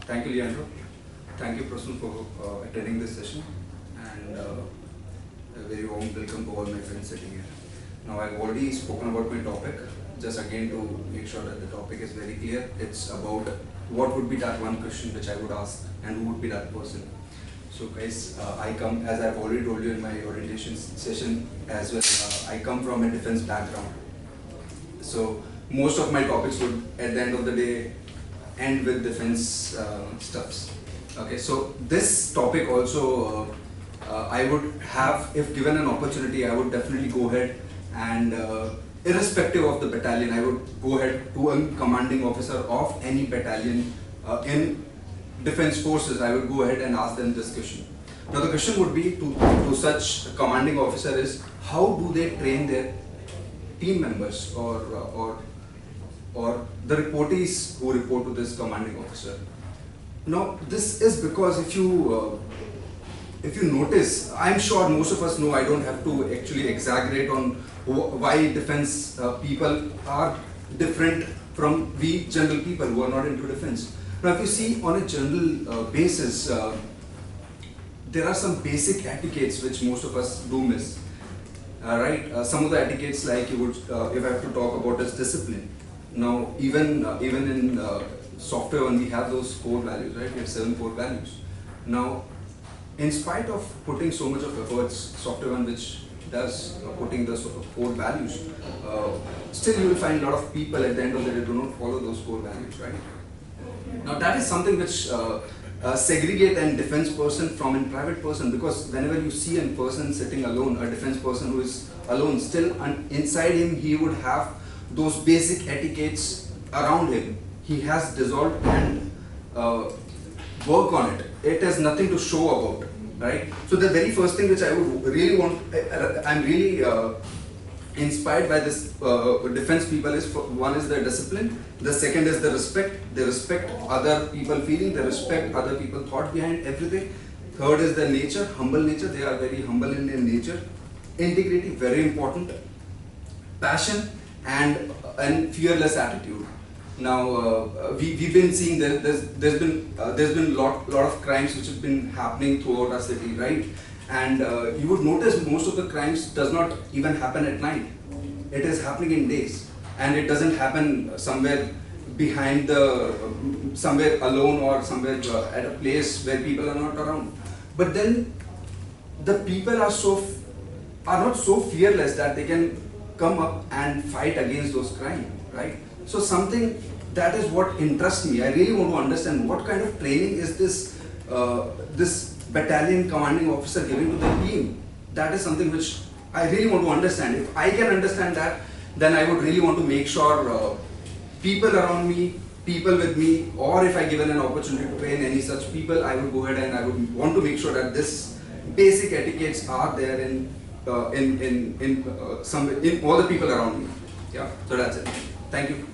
Thank you, Leandro. Thank you, Prasun, for attending this session, and a very warm welcome to all my friends sitting here. Now, I've already spoken about my topic. Just again to make sure that the topic is very clear, it's about what would be that one question which I would ask, and who would be that person. So, guys, I come, as I've already told you in my orientation session as well, I come from a defense background. So, most of my topics would, at the end of the day, end with defense stuffs. Okay, so this topic also I would have, if given an opportunity, I would definitely go ahead and irrespective of the battalion, I would go ahead to a commanding officer of any battalion in defense forces. I would go ahead and ask them this question. Now the question would be to such a commanding officer is, how do they train their team members or the reportees who report to this commanding officer? Now, this is because if you notice, I'm sure most of us know, I don't have to actually exaggerate on why defense people are different from we general people who are not into defense. Now, if you see on a general basis, there are some basic etiquettes which most of us do miss. Right? Some of the etiquettes, like you would, if I have to talk about, is discipline. Now, even in software, when we have those core values, right? We have 7 core values. Now, in spite of putting so much of efforts, software one which does putting the sort of core values, still you will find a lot of people at the end of the day do not follow those core values, right? Now, that is something which segregate a defense person from a private person, because whenever you see a person sitting alone, a defense person who is alone, still inside him he would have those basic etiquettes around him. He has dissolved and work on it. It has nothing to show about, right? So the very first thing which I would really want, I'm really inspired by this defense people is, one is the discipline, the second is the respect. They respect other people feeling, they respect other people thought behind everything. Third is the nature, humble nature. They are very humble in their nature. Integrity, very important. Passion and fearless attitude. Now we've been seeing that there's been lot of crimes which have been happening throughout our city, right? And you would notice most of the crimes does not even happen at night. It is happening in days, and it doesn't happen somewhere behind somewhere alone or somewhere at a place where people are not around. But then the people are not so fearless that they can come up and fight against those crimes, right? So something that is what interests me. I really want to understand what kind of training is this battalion commanding officer giving to the team. That is something which I really want to understand. If I can understand that, then I would really want to make sure people around me, people with me, or if I given an opportunity to train any such people, I would go ahead and I would want to make sure that this basic etiquettes are there in all the people around me. Yeah, so that's it. Thank you.